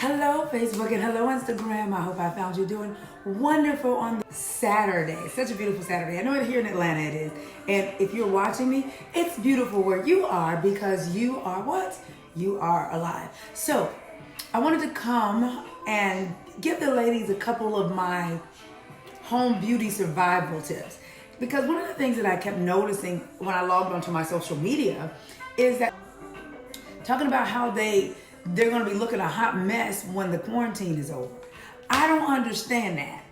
Hello, Facebook, and hello, Instagram. I hope I found you doing wonderful on Saturday. Such a beautiful Saturday. I know here in Atlanta it is. And if you're watching me, it's beautiful where you are because you are what? You are alive. So I wanted to come and give the ladies a couple of my home beauty survival tips. Because one of the things that I kept noticing when I logged onto my social media is that talking about how they're going to be looking a hot mess when the quarantine is over. I don't understand that.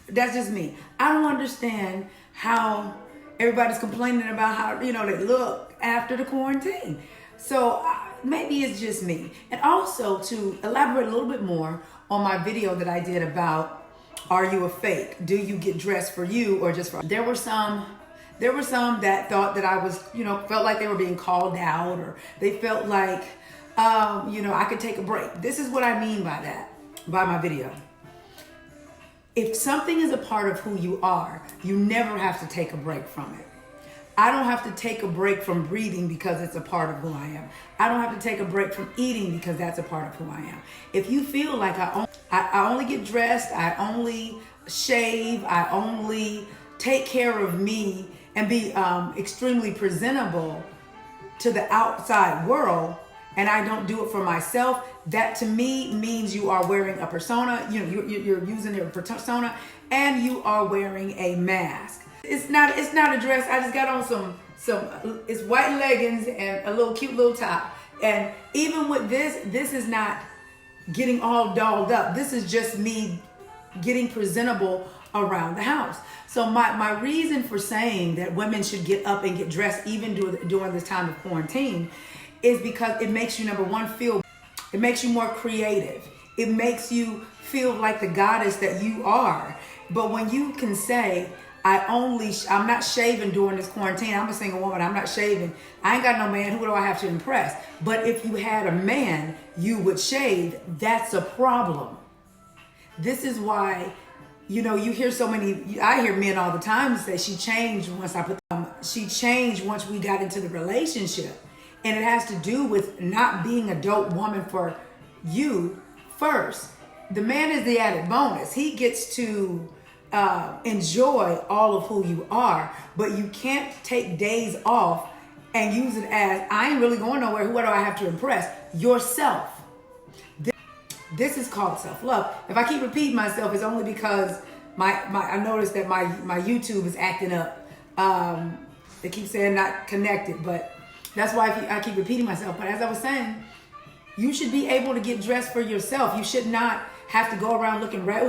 That's just me. I don't understand how everybody's complaining about how, they look after the quarantine. So maybe it's just me. And also to elaborate a little bit more on my video that I did about, are you a fake? Do you get dressed for you or just for? There were some that thought that I was, felt like they were being called out, or they felt like, I could take a break. This is what I mean by that, by my video. If something is a part of who you are, you never have to take a break from it. I don't have to take a break from breathing because it's a part of who I am. I don't have to take a break from eating because that's a part of who I am. If you feel like I only get dressed, I only shave, I only take care of me and be extremely presentable to the outside world, and I don't do it for myself, that to me means you are wearing a persona, you're using your persona, and you are wearing a mask. It's not a dress. I just got on some it's white leggings and a little cute little top. And even with this is not getting all dolled up. This is just me getting presentable around the house. So my reason for saying that women should get up and get dressed even during this time of quarantine is because it makes you, number one, it makes you more creative. It makes you feel like the goddess that you are. But when you can say, I'm not shaving during this quarantine. I'm a single woman. I'm not shaving. I ain't got no man. Who do I have to impress? But if you had a man, you would shave. That's a problem. This is why, you hear so many, I hear men all the time say she changed once we got into the relationship. And it has to do with not being a dope woman for you first. The man is the added bonus. He gets to enjoy all of who you are, but you can't take days off and use it as, I ain't really going nowhere. Who do I have to impress? Yourself. This is called self-love. If I keep repeating myself, it's only because I noticed that my YouTube is acting up. They keep saying not connected, but that's why I keep repeating myself. But as I was saying, you should be able to get dressed for yourself. You should not have to go around looking red.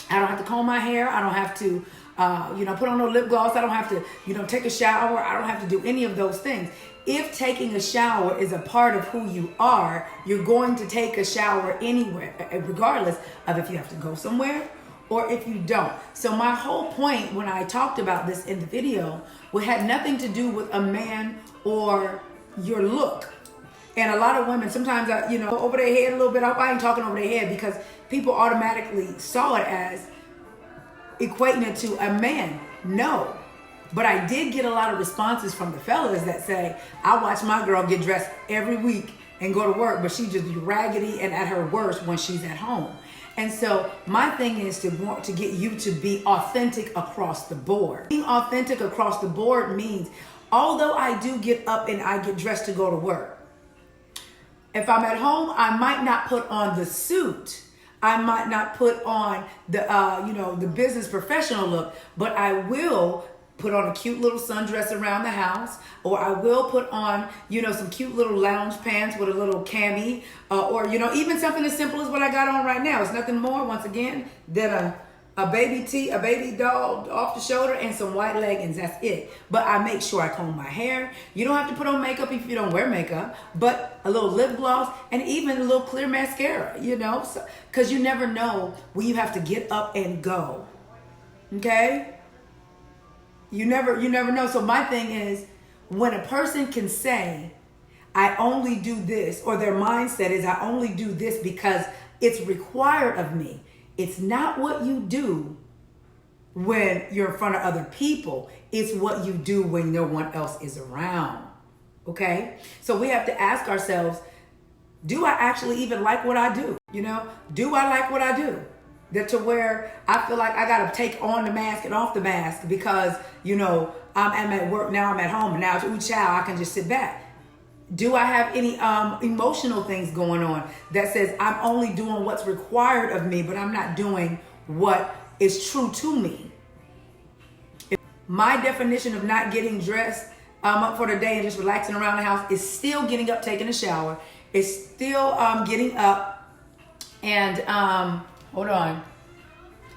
I don't have to comb my hair. I don't have to, put on no lip gloss. I don't have to, take a shower. I don't have to do any of those things. If taking a shower is a part of who you are, you're going to take a shower anywhere, regardless of if you have to go somewhere or if you don't. So my whole point when I talked about this in the video had nothing to do with a man or your look. And a lot of women, sometimes, go over their head a little bit. I hope I ain't talking over their head because people automatically saw it as equating it to a man. No. But I did get a lot of responses from the fellas that say, I watch my girl get dressed every week and go to work, but she just be raggedy and at her worst when she's at home. And so my thing is to get you to be authentic across the board. Being authentic across the board means, although I do get up and I get dressed to go to work, if I'm at home, I might not put on the suit. I might not put on the business professional look, but I will put on a cute little sundress around the house, or I will put on, some cute little lounge pants with a little cami, or, even something as simple as what I got on right now. It's nothing more, once again, than a baby doll off the shoulder and some white leggings. That's it. But I make sure I comb my hair. You don't have to put on makeup if you don't wear makeup, but a little lip gloss and even a little clear mascara, because you never know when you have to get up and go. Okay? You never know. So my thing is, when a person can say, I only do this, or their mindset is, I only do this because it's required of me. It's not what you do when you're in front of other people. It's what you do when no one else is around. Okay? So we have to ask ourselves, Do I actually even like what I do? You know, do I like what I do? That to where I feel like I got to take on the mask and off the mask because, you know, I'm at work, now I'm at home, and now it's ooh child, I can just sit back. Do I have any emotional things going on that says I'm only doing what's required of me, but I'm not doing what is true to me? My definition of not getting dressed up for the day and just relaxing around the house is still getting up, taking a shower. It's still getting up and hold on.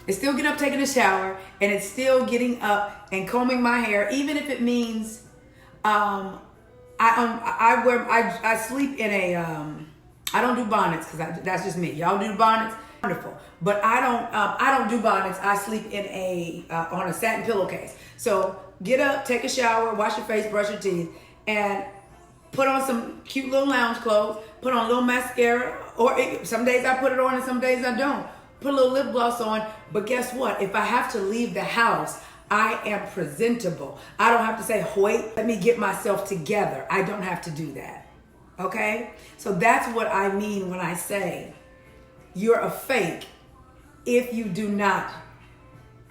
It's still getting up, taking a shower, and it's still getting up and combing my hair, even if it means I sleep in a I don't do bonnets because that's just me. Y'all do bonnets, wonderful, but I don't do bonnets. I sleep in a on a satin pillowcase. So get up, take a shower, wash your face, brush your teeth, and put on some cute little lounge clothes. Put on a little mascara, or some days I put it on and some days I don't. Put a little lip gloss on, but guess what? If I have to leave the house, I am presentable. I don't have to say, wait, let me get myself together. I don't have to do that. Okay? So that's what I mean when I say you're a fake if you do not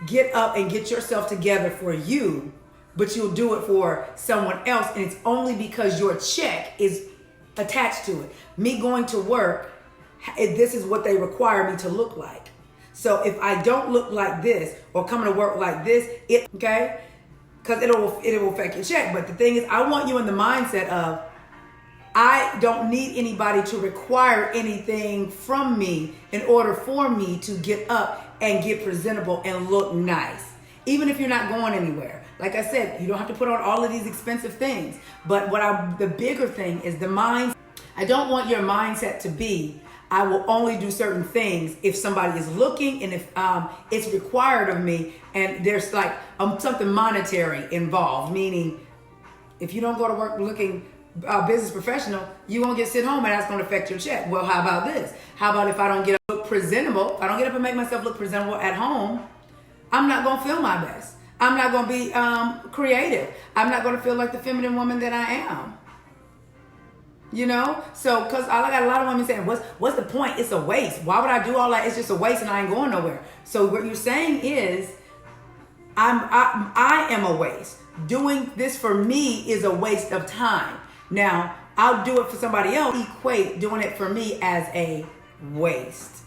get up and get yourself together for you, but you'll do it for someone else, and it's only because your check is attached to it. Me going to work, this is what they require me to look like. So if I don't look like this or coming to work like this, okay? Because it'll affect your check. But the thing is, I want you in the mindset of, I don't need anybody to require anything from me in order for me to get up and get presentable and look nice. Even if you're not going anywhere. Like I said, you don't have to put on all of these expensive things. But the bigger thing is the mind. I don't want your mindset to be, I will only do certain things if somebody is looking and if it's required of me and there's like something monetary involved. Meaning, if you don't go to work looking business professional, you won't get sit home and that's going to affect your check. Well, how about this? How about if I don't get up and look presentable, if I don't get up and make myself look presentable at home, I'm not going to feel my best. I'm not going to be creative. I'm not going to feel like the feminine woman that I am. You know, so because I got a lot of women saying, what's the point? It's a waste. Why would I do all that? It's just a waste and I ain't going nowhere. So what you're saying is, I am a waste. Doing this for me is a waste of time. Now, I'll do it for somebody else. Equate doing it for me as a waste.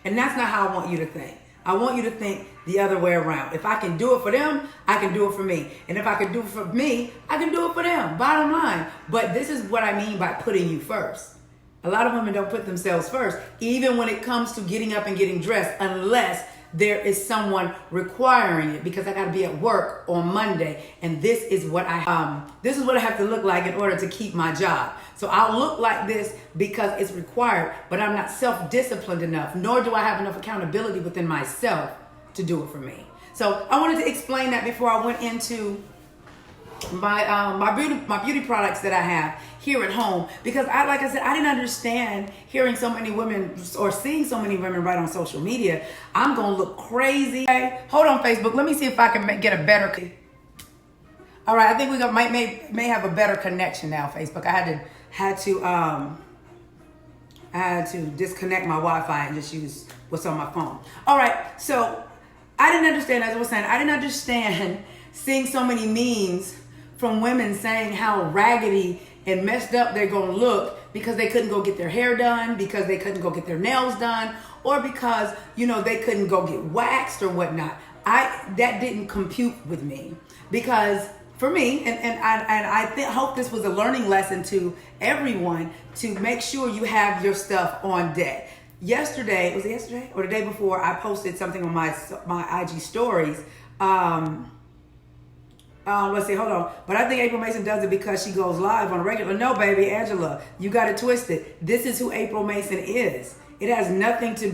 And that's not how I want you to think. I want you to think the other way around. If I can do it for them, I can do it for me. And if I can do it for me, I can do it for them. Bottom line. But this is what I mean by putting you first. A lot of women don't put themselves first, even when it comes to getting up and getting dressed, unless there is someone requiring it, because I got to be at work on Monday, and this is what I have to look like in order to keep my job. So I'll look like this because it's required, but I'm not self-disciplined enough, nor do I have enough accountability within myself to do it for me. So I wanted to explain that before I went into my beauty products that I have here at home, because like I said, I didn't understand hearing so many women or seeing so many women right on social media. I'm gonna look crazy. Okay? Hold on, Facebook. Let me see if I can get a better. All right, I think we may have a better connection now. Facebook. I had to disconnect my Wi-Fi and just use what's on my phone. All right, so I didn't understand, as I was saying, I didn't understand seeing so many memes from women saying how raggedy and messed up they're going to look because they couldn't go get their hair done, because they couldn't go get their nails done, or because, they couldn't go get waxed or whatnot. That didn't compute with me, because for me, and I hope this was a learning lesson to everyone, to make sure you have your stuff on deck. Yesterday, was it yesterday or the day before, I posted something on my IG stories. Let's see, hold on. But I think April Mason does it because she goes live on a regular. No, baby, Angela, you got it twisted. This is who April Mason is. It has nothing to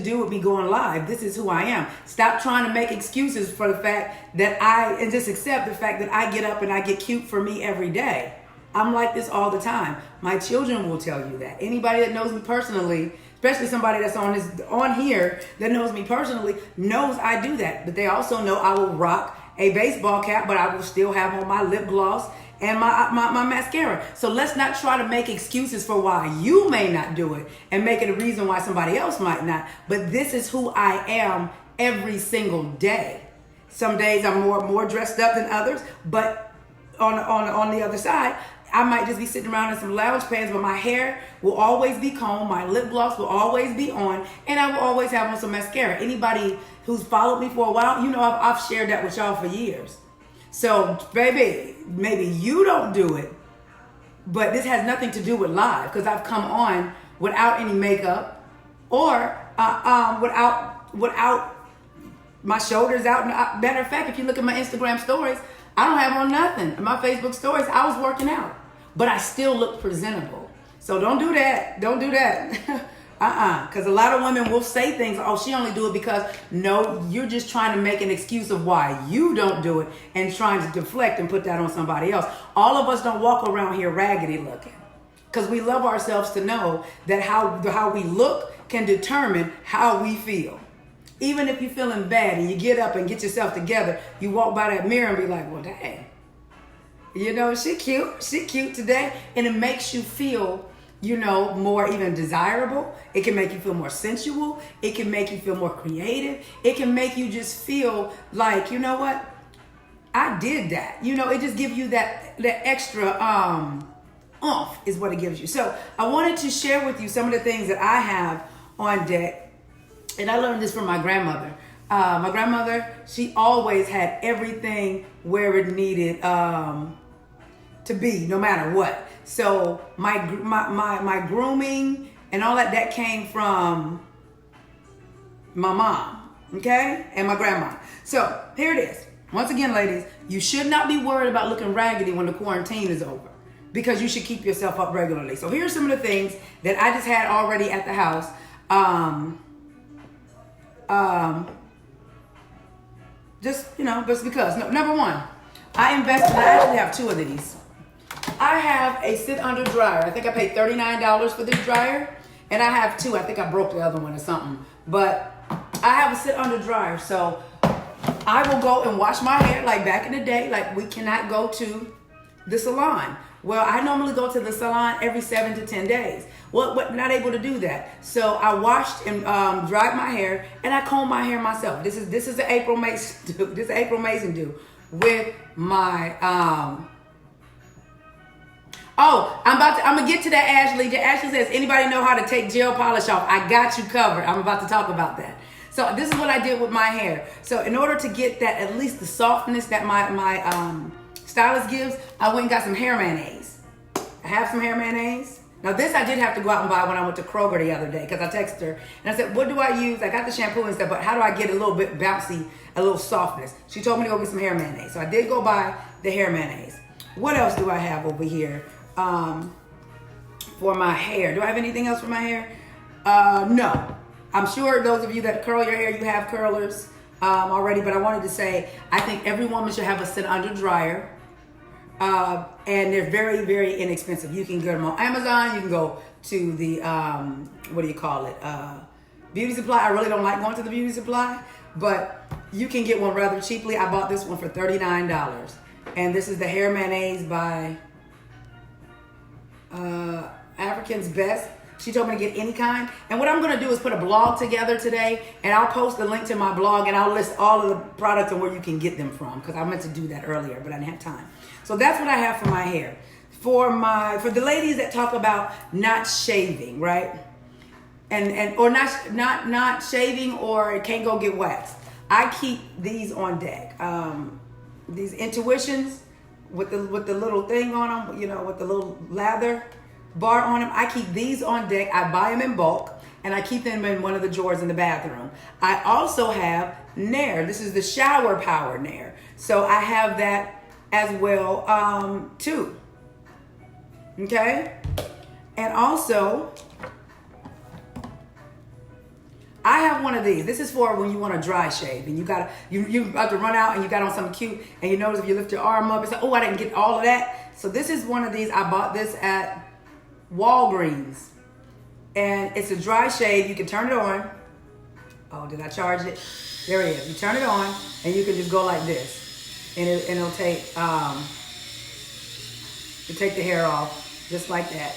do with me going live. This is who I am. Stop trying to make excuses for the fact that and just accept the fact that I get up and I get cute for me every day. I'm like this all the time. My children will tell you that. Anybody that knows me personally, especially somebody that's on here that knows me personally, knows I do that. But they also know I will rock a baseball cap, but I will still have on my lip gloss and my mascara. So let's not try to make excuses for why you may not do it and make it a reason why somebody else might not. But this is who I am every single day. Some days I'm more dressed up than others, but on the other side, I might just be sitting around in some lounge pants, but my hair will always be combed, my lip gloss will always be on, and I will always have on some mascara. Anybody who's followed me for a while, you know I've shared that with y'all for years. So, baby, maybe you don't do it, but this has nothing to do with live, because I've come on without any makeup or without my shoulders out. Matter of fact, if you look at my Instagram stories, I don't have on nothing. In my Facebook stories, I was working out, but I still look presentable. So don't do that. Don't do that. Because a lot of women will say things, oh, she only do it because, no, you're just trying to make an excuse of why you don't do it and trying to deflect and put that on somebody else. All of us don't walk around here raggedy looking, because we love ourselves to know that how we look can determine how we feel. Even if you're feeling bad and you get up and get yourself together, you walk by that mirror and be like, well, dang, you know, she cute today. And it makes you feel, you know, more even desirable. It can make you feel more sensual. It can make you feel more creative. It can make you just feel like, you know what, I did that. You know, it just gives you that extra oomph is what it gives you. So I wanted to share with you some of the things that I have on deck. And I learned this from my grandmother. My grandmother, she always had everything where it needed to be, no matter what. So my grooming and all that came from my mom, okay, and my grandma. So here it is. Once again, ladies, you should not be worried about looking raggedy when the quarantine is over, because you should keep yourself up regularly. So here's some of the things that I just had already at the house. Just because. No, number one, I actually have two of these. I have a sit under dryer. I think I paid $39 for this dryer. And I have two. I think I broke the other one or something. But I have a sit under dryer. So I will go and wash my hair like back in the day. Like, we cannot go to the salon. Well, I normally go to the salon every 7 to 10 days. Well, not able to do that. So I washed and dried my hair, and I combed my hair myself. This is the April Mason do. This is April Mason do with my I'm gonna get to that, Ashley. Ashley says, anybody know how to take gel polish off? I got you covered. I'm about to talk about that. So this is what I did with my hair. So in order to get that, at least the softness that my stylist gives, I went and got some hair mayonnaise. I have some hair mayonnaise. Now this I did have to go out and buy when I went to Kroger the other day, because I texted her and I said, what do I use? I got the shampoo and stuff, but how do I get a little bit bouncy, a little softness? She told me to go get some hair mayonnaise. So I did go buy the hair mayonnaise. What else do I have over here for my hair? Do I have anything else for my hair? No. I'm sure those of you that curl your hair, you have curlers already, but I wanted to say, I think every woman should have a sit under dryer. And they're very, very inexpensive. You can get them on Amazon. You can go to the, beauty supply. I really don't like going to the beauty supply, but you can get one rather cheaply. I bought this one for $39. And this is the hair mayonnaise by African's Best. She told me to get any kind. And what I'm going to do is put a blog together today, and I'll post a link to my blog, and I'll list all of the products and where you can get them from, because I meant to do that earlier, but I didn't have time. So that's what I have for my hair. For the ladies that talk about not shaving, right? Or not shaving, or can't go get waxed. I keep these on deck. These Intuitions with the little thing on them, you know, with the little lather bar on them. I keep these on deck. I buy them in bulk, and I keep them in one of the drawers in the bathroom. I also have Nair. This is the shower power Nair. So I have that as well too. Okay? And also, I have one of these. This is for when you want to dry shave and you about to run out and you got on something cute, and you notice if you lift your arm up, it's like, oh, I didn't get all of that. So this is one of these. I bought this at Walgreens, and it's a dry shave. You can turn it on. Oh, did I charge it? There it is. You turn it on, and you can just go like this, and it'll take to take the hair off, just like that.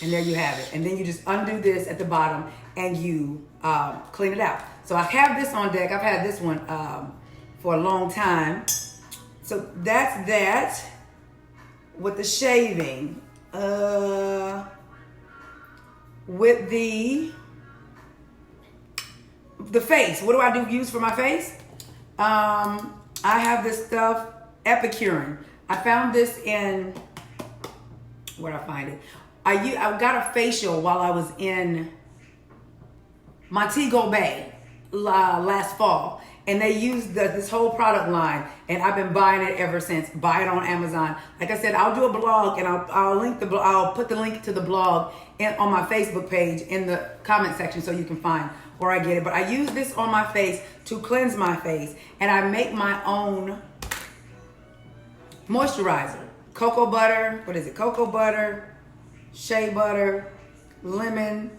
And there you have it. And then you just undo this at the bottom and you clean it out. So I have this on deck. I've had this one for a long time. So that's that. With the shaving, with the face, what do I use for my face? I have this stuff, Epicurean. I found this in, where'd I find it? I got a facial while I was in Montego Bay last fall. And they used this whole product line, and I've been buying it ever since. Buy it on Amazon. Like I said, I'll do a blog, and I'll put the link to the blog on my Facebook page in the comment section so you can find where I get it. But I use this on my face to cleanse my face, and I make my own moisturizer. Cocoa butter, cocoa butter, shea butter, lemon,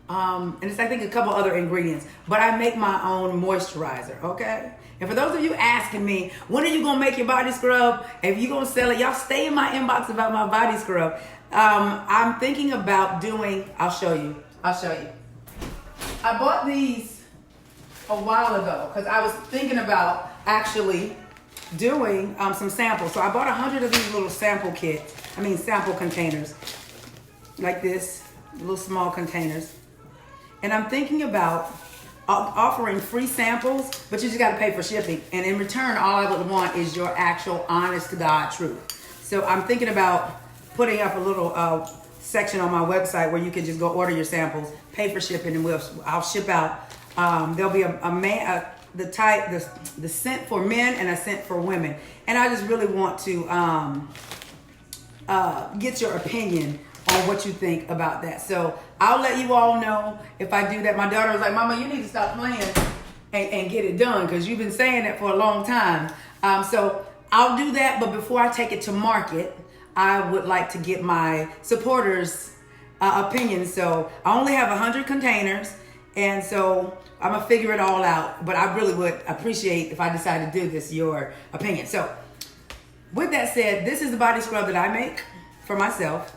and it's I think a couple other ingredients, but I make my own moisturizer, okay? And for those of you asking me, when are you gonna make your body scrub? If you gonna sell it, y'all stay in my inbox about my body scrub. I'm thinking about doing, I'll show you. I bought these a while ago because I was thinking about actually doing some samples. So I bought 100 of these little sample containers like this, little small containers. And I'm thinking about offering free samples, but you just got to pay for shipping. And in return, all I would want is your actual honest to God truth. So I'm thinking about putting up a little section on my website where you can just go order your samples, pay for shipping, and I'll ship out. There'll be the scent for men and a scent for women. And I just really want to get your opinion on what you think about that. So I'll let you all know if I do that. My daughter was like, Mama, you need to stop playing and get it done because you've been saying that for a long time. So I'll do that, but before I take it to market, I would like to get my supporters' opinion. So I only have 100 containers, and so I'm gonna figure it all out. But I really would appreciate if I decide to do this, your opinion. So with that said, this is the body scrub that I make for myself.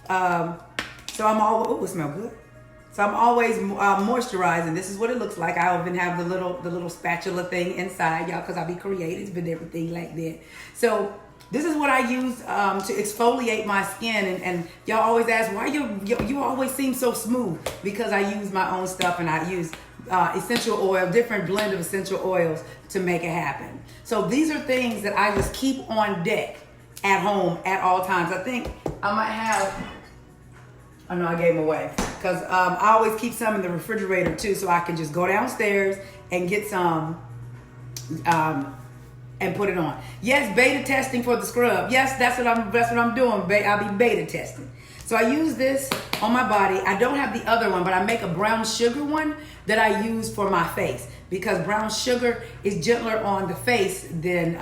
So I'm it smells good. So I'm always moisturizing. This is what it looks like. I even have the little spatula thing inside, y'all, because I be creative and everything like that. So this is what I use to exfoliate my skin, and y'all always ask why you always seem so smooth, because I use my own stuff and I use essential oil, different blend of essential oils to make it happen. So these are things that I just keep on deck at home at all times. I think I might have, I know I gave them away because I always keep some in the refrigerator too, so I can just go downstairs and get some and put it on. Yes, beta testing for the scrub. Yes, that's what I'm doing. I'll be beta testing. So I use this on my body. I don't have the other one, but I make a brown sugar one that I use for my face because brown sugar is gentler on the face than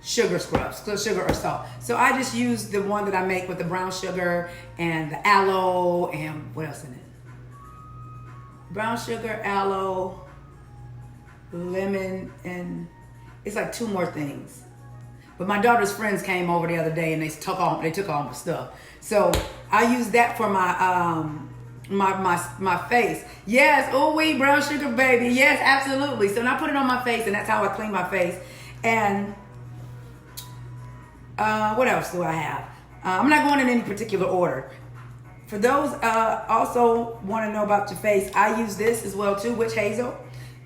sugar scrubs, sugar or salt. So I just use the one that I make with the brown sugar and the aloe and what else in it? Brown sugar, aloe, lemon, and it's like 2 more things. But my daughter's friends came over the other day and they took all my stuff. So I use that for my face. Yes, brown sugar baby. Yes, absolutely. So now I put it on my face, and that's how I clean my face. And what else do I have? I'm not going in any particular order. For those also want to know about your face, I use this as well too, witch hazel.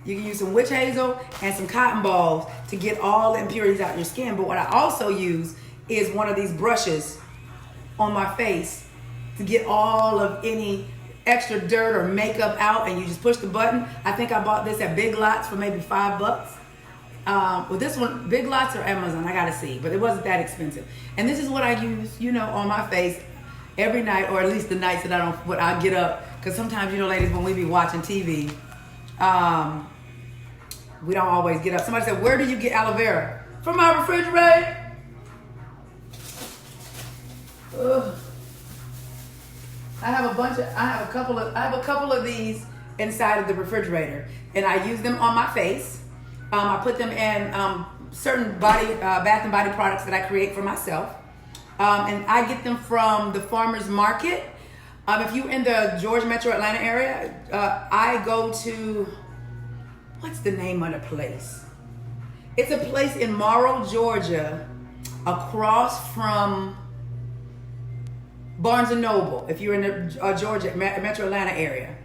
You can use some witch hazel and some cotton balls to get all the impurities out of your skin. But what I also use is one of these brushes on my face to get all of any extra dirt or makeup out, and you just push the button. I think I bought this at Big Lots for maybe $5. Well, this one, Big Lots or Amazon, I gotta see, but it wasn't that expensive. And this is what I use, on my face every night, or at least the nights that I get up, because sometimes, ladies, when we be watching TV, we don't always get up. Somebody said, where do you get aloe vera? From my refrigerator. Ugh. I have a couple of these inside of the refrigerator, and I use them on my face. I put them in certain Bath and Body products that I create for myself. And I get them from the farmer's market. If you're in the Georgia Metro Atlanta area, I go to, what's the name of the place? It's a place in Morrow, Georgia, across from Barnes & Noble, if you're in the Georgia Metro Atlanta area.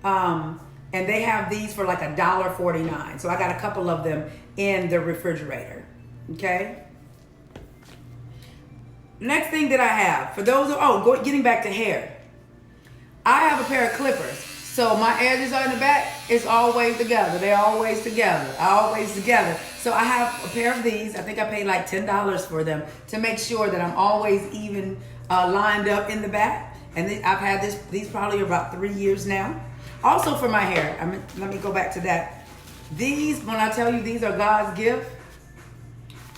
And they have these for like $1.49. So I got a couple of them in the refrigerator, okay? Next thing that I have, for those who, getting back to hair. I have a pair of clippers. So my edges are in the back, it's always together. They're always together, always together. So I have a pair of these. I think I paid like $10 for them to make sure that I'm always even lined up in the back. And I've had these probably about 3 years now. Also for my hair, let me go back to that. These, when I tell you these are God's gift,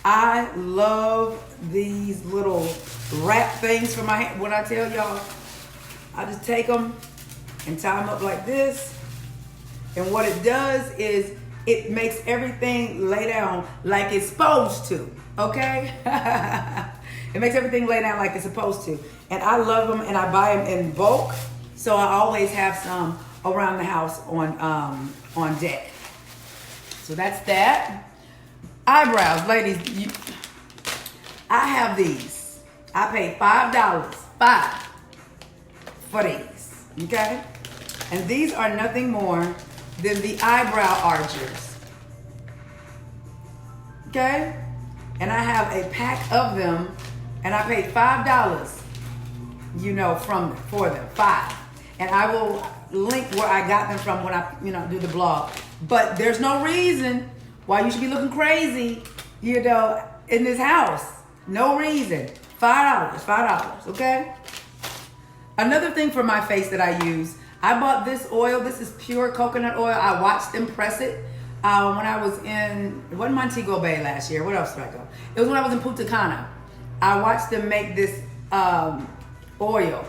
I love these little wrap things for my hair. When I tell y'all, I just take them and tie them up like this. And what it does is it makes everything lay down like it's supposed to, okay? It makes everything lay down like it's supposed to. And I love them, and I buy them in bulk. So I always have some around the house on deck. So that's that. Eyebrows, ladies, I have these. I paid $5 for these, okay? And these are nothing more than the eyebrow archers, okay? And I have a pack of them, and I paid $5, for them, $5. And I will link where I got them from when I, do the blog. But there's no reason why you should be looking crazy, in this house. No reason. $5, okay? Another thing for my face that I use, I bought this oil. This is pure coconut oil. I watched them press it when I was it wasn't Montego Bay last year. What else did I go? It was when I was in Punta Cana. I watched them make this oil.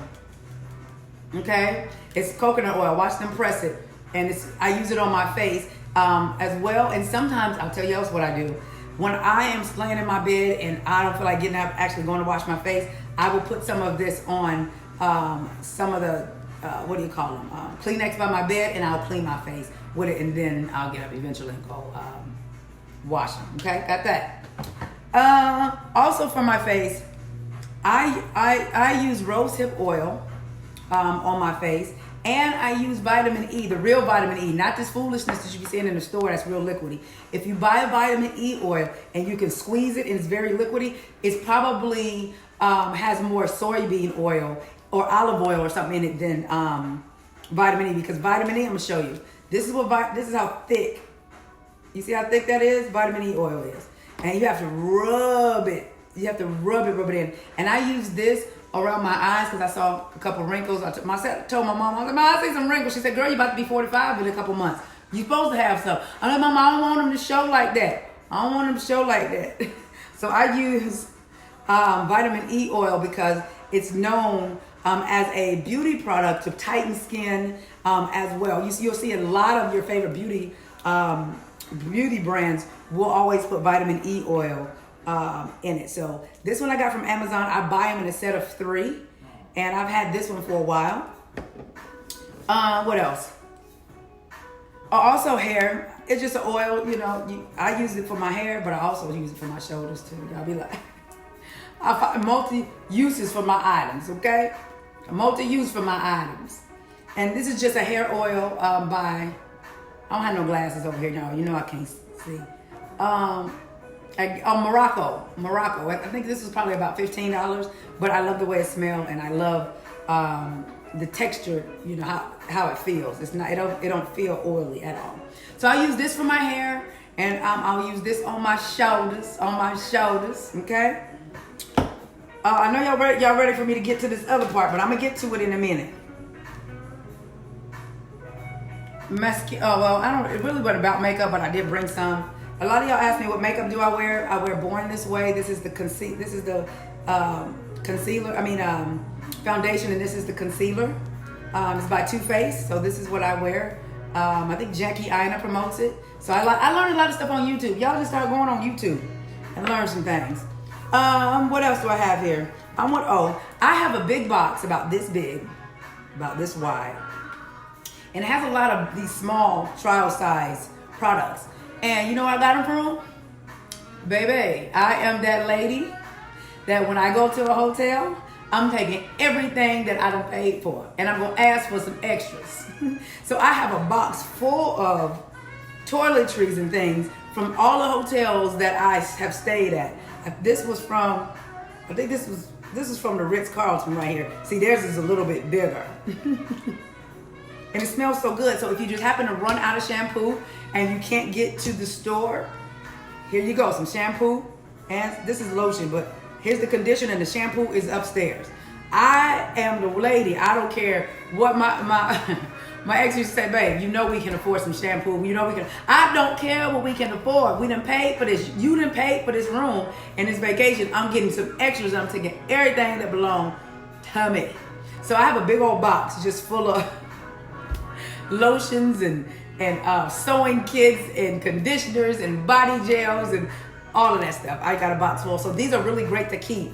Okay? It's coconut oil. I watched them press it. And I use it on my face as well. And sometimes, I'll tell you else what I do. When I am laying in my bed and I don't feel like getting up, actually going to wash my face, I will put some of this on some of the, Kleenex by my bed, and I'll clean my face with it, and then I'll get up eventually and go wash them. Okay, got that. Also for my face, I use rosehip oil on my face, and I use vitamin E, the real vitamin E, not this foolishness that you be seeing in the store that's real liquidy. If you buy a vitamin E oil and you can squeeze it and it's very liquidy, it's probably has more soybean oil or olive oil or something in it than vitamin E, because vitamin E, I'm gonna show you. This is how thick. You see how thick that is? Vitamin E oil is. And you have to rub it. You have to rub it in. And I use this around my eyes because I saw a couple wrinkles. I told my mom, I was like, Mom, I see some wrinkles. She said, girl, you about to be 45 in a couple months. You supposed to have some. I'm like, Mom, I don't want them to show like that. I don't want them to show like that. So I use vitamin E oil because it's known as a beauty product to tighten skin as well. You'll see a lot of your favorite beauty brands will always put vitamin E oil in it. So this one I got from Amazon. I buy them in a set of 3, and I've had this one for a while. What else? Also hair. It's just an oil, I use it for my hair, but I also use it for my shoulders too. Y'all be like, I find multi-uses for my items, okay? Multi-use for my items. And this is just a hair oil by, I don't have no glasses over here, y'all. I can't see. Morocco. I think this is probably about $15, but I love the way it smells, and I love the texture, how it feels. It don't feel oily at all. So I use this for my hair, and I'll use this on my shoulders, okay? I know y'all ready for me to get to this other part, but I'm gonna get to it in a minute. It really wasn't about makeup, but I did bring some. A lot of y'all ask me what makeup do I wear. I wear Born This Way. This is the foundation, and this is the concealer. It's by Too Faced, so this is what I wear. I think Jackie Aina promotes it. So I learned a lot of stuff on YouTube. Y'all just start going on YouTube and learn some things. What else do I have here? I have a big box about this big, about this wide. And it has a lot of these small trial size products. And you know where I got them from? Baby, I am that lady that when I go to a hotel, I'm taking everything that I don't pay for. And I'm going to ask for some extras. So I have a box full of toiletries and things from all the hotels that I have stayed at. This was from, I think this is from the Ritz-Carlton right here. See, theirs is a little bit bigger. And it smells so good. So if you just happen to run out of shampoo and you can't get to the store, here you go, some shampoo. And this is lotion, but here's the conditioner and the shampoo is upstairs. I am the lady. I don't care what my ex used to say, babe, you know we can afford some shampoo. You know we can. I don't care what we can afford. We done paid for this. You done paid for this room and this vacation. I'm getting some extras. I'm taking everything that belongs to me. So I have a big old box just full of lotions and sewing kits and conditioners and body gels and all of that stuff. I got a box full. So these are really great to keep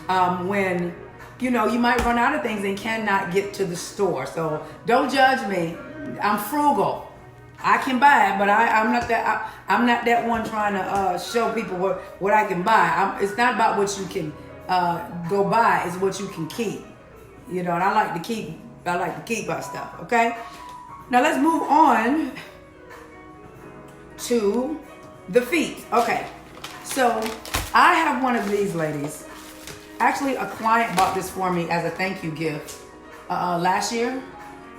when you know you might run out of things and cannot get to the store. So don't judge me. I'm frugal. I can buy it, but I'm not that one trying to show people what I can buy. It's not about what you can go buy. It's what you can keep. You know, and I like to keep our stuff. Okay. Now let's move on to the feet. Okay, so I have one of these ladies. Actually, a client bought this for me as a thank you gift last year.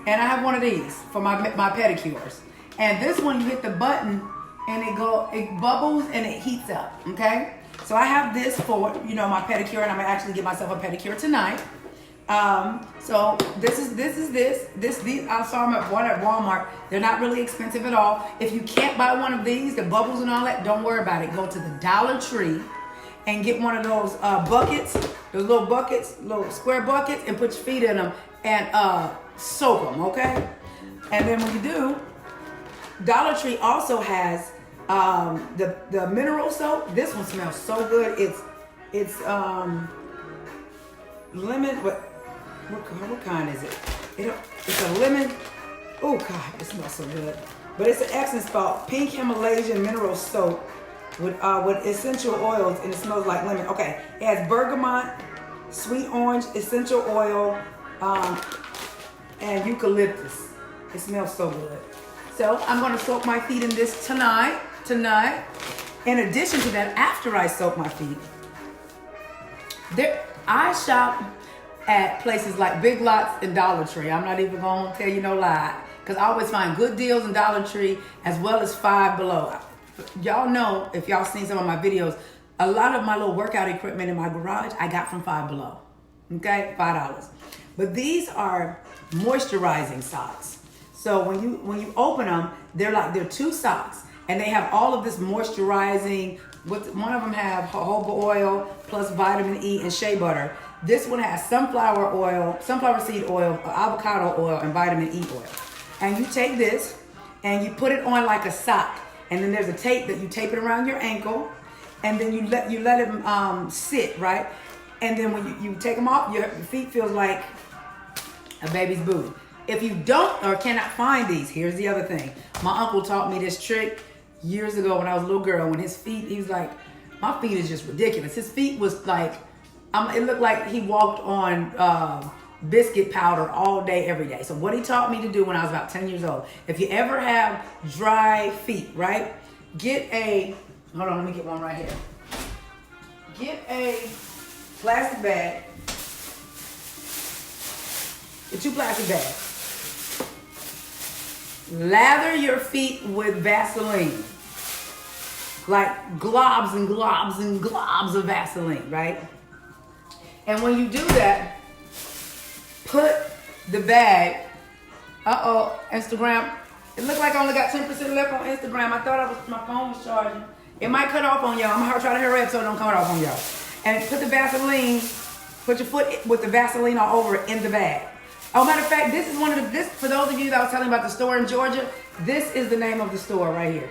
And I have one of these for my pedicures. And this one, you hit the button and it bubbles and it heats up, okay? So I have this for, you know, my pedicure, and I'm gonna actually get myself a pedicure tonight. So these I saw them at Walmart. They're not really expensive at all. If you can't buy one of these, the bubbles and all that, don't worry about it. Go to the Dollar Tree and get one of those buckets, those little buckets, little square buckets, and put your feet in them and soak them, okay? And then when you do, Dollar Tree also has the mineral soap. This one smells so good. It's lemon. What kind is it? It's a lemon. Oh God, it smells so good. But it's an Epsom salt, pink Himalayan mineral soap with essential oils, and it smells like lemon. Okay, it has bergamot, sweet orange, essential oil, and eucalyptus. It smells so good. So I'm gonna soak my feet in this tonight. In addition to that, after I soak my feet, I shop at places like Big Lots and Dollar Tree. I'm not even gonna tell you no lie, because I always find good deals in Dollar Tree as well as Five Below. Y'all know, if y'all seen some of my videos, a lot of my little workout equipment in my garage I got from Five Below. Okay, $5. But these are moisturizing socks. So when you open them, they're two socks, and they have all of this moisturizing. One of them have jojoba oil plus vitamin E and shea butter. This one has sunflower seed oil, avocado oil, and vitamin E oil. And you take this and you put it on like a sock. And then there's a tape that you tape it around your ankle, and then you let it sit, right? And then when you take them off, your feet feels like a baby's booty. If you don't or cannot find these, here's the other thing. My uncle taught me this trick years ago when I was a little girl. When his feet, he was like, my feet is just ridiculous. His feet was like, it looked like he walked on biscuit powder all day, every day. So what he taught me to do when I was about 10 years old, if you ever have dry feet, right? Hold on, let me get one right here. Get a plastic bag. Get 2 plastic bags. Lather your feet with Vaseline. Like globs and globs and globs of Vaseline, right? And when you do that, put the bag. Instagram. It looked like I only got 10% left on Instagram. I thought my phone was charging. It might cut off on y'all. I'm gonna try to hurry up so it don't cut off on y'all. And put the Vaseline, put your foot with the Vaseline all over it in the bag. Oh, matter of fact, this is for those of you that I was telling about the store in Georgia, this is the name of the store right here.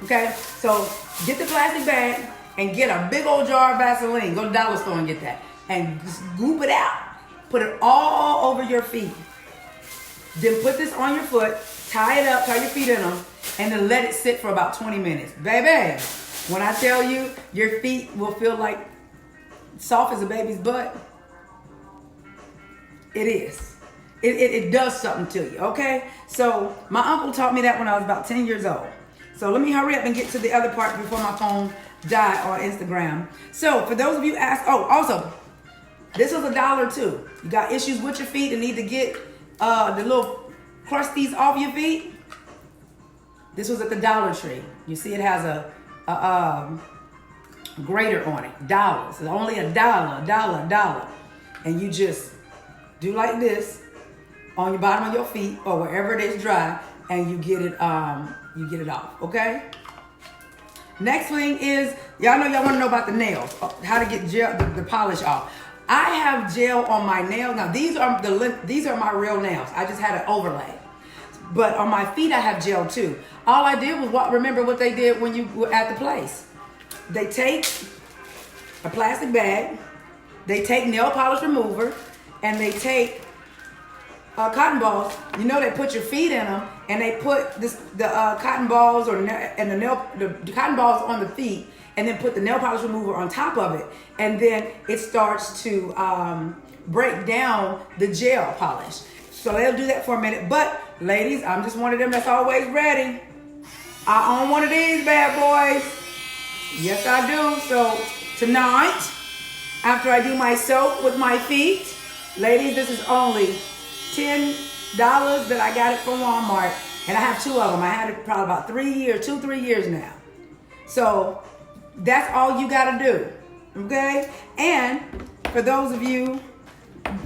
Okay, so get the plastic bag and get a big old jar of Vaseline. Go to the dollar store and get that. And scoop it out. Put it all over your feet. Then put this on your foot, tie it up, tie your feet in them, and then let it sit for about 20 minutes. Baby, when I tell you, your feet will feel like soft as a baby's butt. It is. It does something to you, okay? So my uncle taught me that when I was about 10 years old. So let me hurry up and get to the other part before my phone died on Instagram. So for those of you also, this was $1 too. You got issues with your feet and need to get the little crusties off your feet. This was at the Dollar Tree. You see it has a grater on it. Dollars. It's only $1. And you just do like this on your bottom of your feet or wherever it is dry, and you get it off, okay? Next thing is, y'all know y'all want to know about the nails, how to get gel, the polish off. I have gel on my nails. Now these are my real nails. I just had an overlay. But on my feet I have gel too. All I did was remember what they did when you were at the place. They take a plastic bag, they take nail polish remover, and they take cotton balls. You know, they put your feet in them, and they put the cotton balls the cotton balls on the feet, and then put the nail polish remover on top of it, and then it starts to break down the gel polish. So they'll do that for a minute. But ladies, I'm just one of them that's always ready. I own one of these bad boys. Yes, I do. So tonight, after I do my soap with my feet, ladies, this is only $10 that I got it from Walmart, and I have 2 of them. I had it probably about 3 years now. So that's all you gotta do, okay? And for those of you,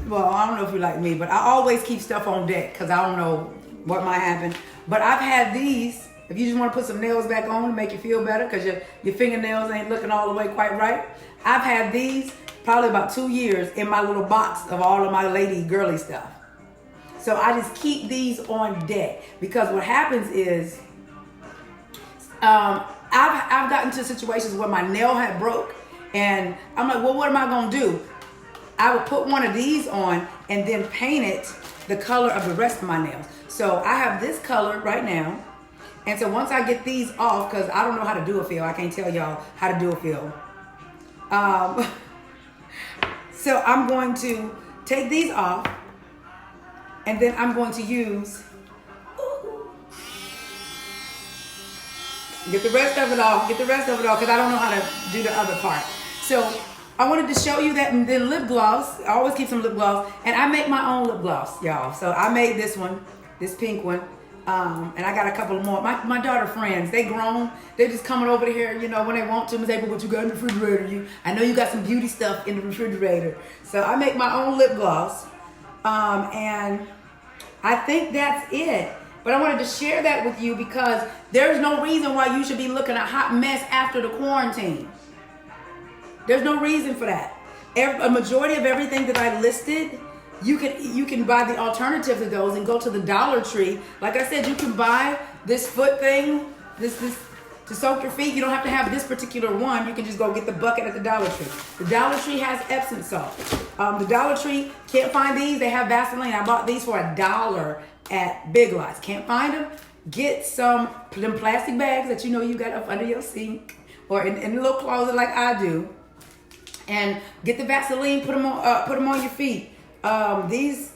well, I don't know if you're like me, but I always keep stuff on deck because I don't know what might happen. But I've had these, if you just want to put some nails back on to make you feel better because your fingernails ain't looking all the way quite right. I've had these probably about 2 years in my little box of all of my lady girly stuff. So I just keep these on deck because what happens is I've gotten to situations where my nail had broke and I'm like, well, what am I gonna do? I would put one of these on and then paint it the color of the rest of my nails. So I have this color right now. And so once I get these off, because I don't know how to do a feel, I can't tell y'all how to do a feel. So I'm going to take these off, and then I'm going to use, get the rest of it off, because I don't know how to do the other part. So I wanted to show you that, and then lip gloss. I always keep some lip gloss, and I make my own lip gloss, y'all. So I made this one, this pink one, and I got a couple more. My daughter friends, they grown. They're just coming over here, you know, when they want to. And say, what you got in the refrigerator? I know you got some beauty stuff in the refrigerator. So I make my own lip gloss, and I think that's it. But I wanted to share that with you because there's no reason why you should be looking a hot mess after the quarantine. There's no reason for that. A majority of everything that I listed, you can buy the alternative to those and go to the Dollar Tree. Like I said, you can buy this foot thing, this to soak your feet. You don't have to have this particular one. You can just go get the bucket at the Dollar Tree. The Dollar Tree has Epsom salt. The Dollar Tree can't find these. They have Vaseline. I bought these for $1 at Big Lots. Can't find them? Get them plastic bags that you know you got up under your sink or in a little closet like I do. And get the Vaseline, put them on your feet. These,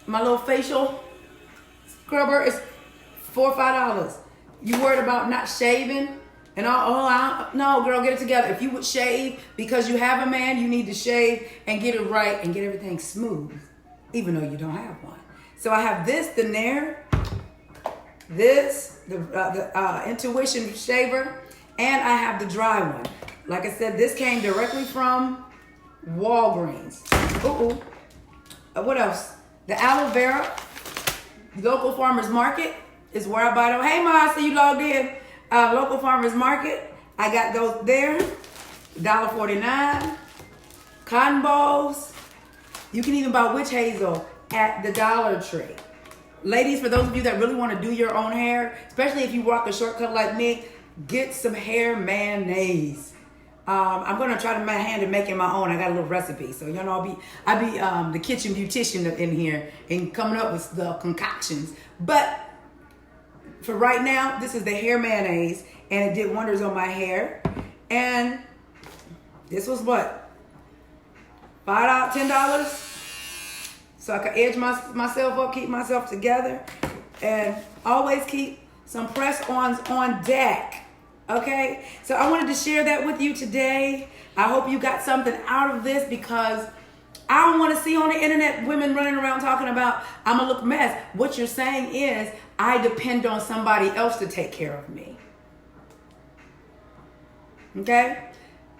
my little facial scrubber is $4 or $5. You worried about not shaving and all? No, girl, get it together. If you would shave because you have a man, you need to shave and get it right and get everything smooth, even though you don't have one. So I have this, the Nair, this, the Intuition shaver, and I have the dry one. Like I said, this came directly from Walgreens. What else? The aloe vera, local farmers market is where I buy them. Hey, Ma, I see you logged in. Local farmers market. I got those there. $1.49. Cotton balls. You can even buy witch hazel at the Dollar Tree. Ladies, for those of you that really want to do your own hair, especially if you rock a short cut like me, get some hair mayonnaise. I'm gonna try to my hand in making my own. I got a little recipe, so you know I'll be the kitchen beautician in here and coming up with the concoctions. But for right now, this is the hair mayonnaise, and it did wonders on my hair. And this was what, $5, $10, so I could edge myself up, keep myself together, and always keep some press-ons on deck. Okay, so I wanted to share that with you today. I hope you got something out of this, because I don't want to see on the internet women running around talking about I'm gonna look mess. What you're saying is I depend on somebody else to take care of me. Okay,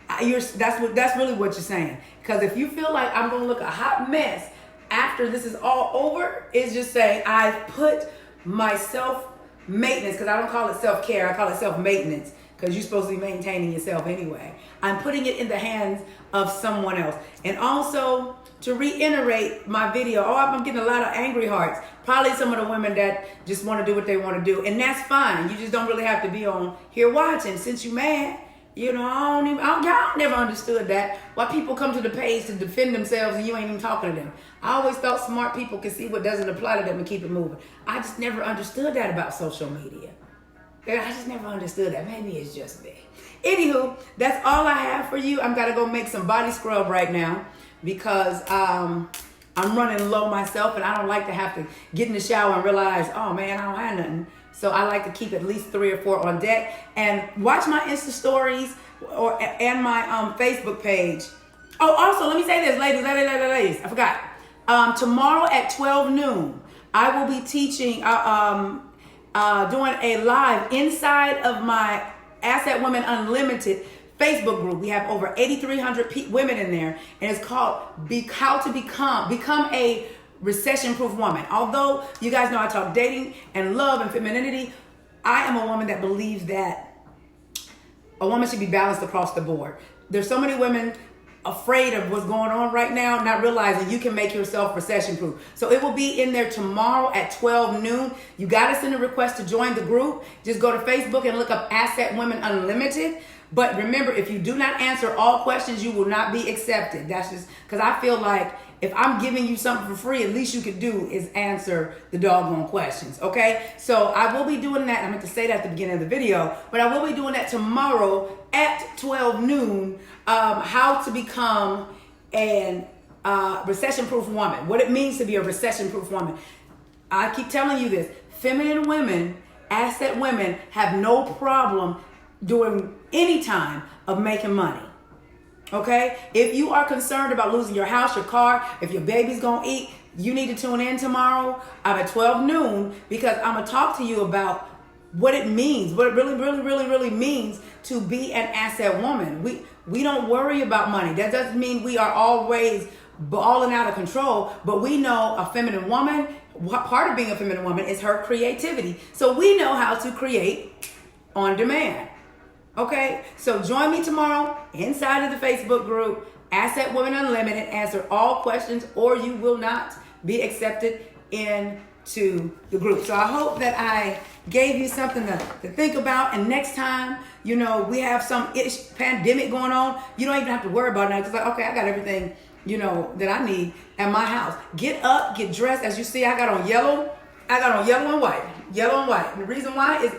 that's really what you're saying. Because if you feel like I'm gonna look a hot mess after this is all over, it's just saying I've put my self-maintenance, because I don't call it self-care, I call it self-maintenance, because you're supposed to be maintaining yourself anyway. I'm putting it in the hands of someone else. And also, to reiterate my video, I'm getting a lot of angry hearts. Probably some of the women that just want to do what they want to do. And that's fine. You just don't really have to be on here watching. Since you mad, you know, y'all never understood that. Why people come to the page to defend themselves and you ain't even talking to them. I always thought smart people could see what doesn't apply to them and keep it moving. I just never understood that about social media. I just never understood that. Maybe it's just me. Anywho, that's all I have for you. I'm gotta go make some body scrub right now, because I'm running low myself, and I don't like to have to get in the shower and realize, oh man, I don't have nothing. So I like to keep at least 3 or 4 on deck, and watch my Insta stories and my Facebook page. Oh, also let me say this, ladies, I forgot. Tomorrow at 12 noon, I will be teaching, doing a live inside of my Asset Women Unlimited Facebook group. We have over 8,300 women in there, and it's called How to Become a Recession-Proof Woman. Although you guys know I talk dating and love and femininity, I am a woman that believes that a woman should be balanced across the board. There's so many women afraid of what's going on right now, not realizing you can make yourself recession proof. So it will be in there tomorrow at 12 noon. You got to send a request to join the group. Just go to Facebook and look up Asset Women Unlimited. But remember, if you do not answer all questions, you will not be accepted. That's just because I feel like if I'm giving you something for free, at least you can do is answer the doggone questions, okay? So I will be doing that. I meant to say that at the beginning of the video, but I will be doing that tomorrow at 12 noon, how to become a recession-proof woman, what it means to be a recession-proof woman. I keep telling you this, feminine women, asset women have no problem during any time of making money. Okay? If you are concerned about losing your house, your car, if your baby's gonna eat, you need to tune in tomorrow at 12 noon, because I'm gonna talk to you about what it means, what it really means to be an asset woman. We don't worry about money. That doesn't mean we are always balling out of control, but we know a feminine woman, part of being a feminine woman is her creativity. So we know how to create on demand. Okay, so join me tomorrow inside of the Facebook group, Asset Women Unlimited. Answer all questions or you will not be accepted into the group. So I hope that I gave you something to think about. And next time, you know, we have some pandemic going on, you don't even have to worry about it. It's like, okay, I got everything, you know, that I need at my house. Get up, get dressed. As you see, I got on yellow and white. Yellow and white. And the reason why is,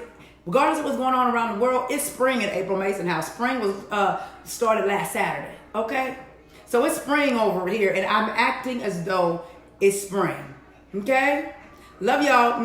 regardless of what's going on around the world, it's spring at April Mason House. Spring was started last Saturday, okay? So it's spring over here, and I'm acting as though it's spring, okay? Love y'all.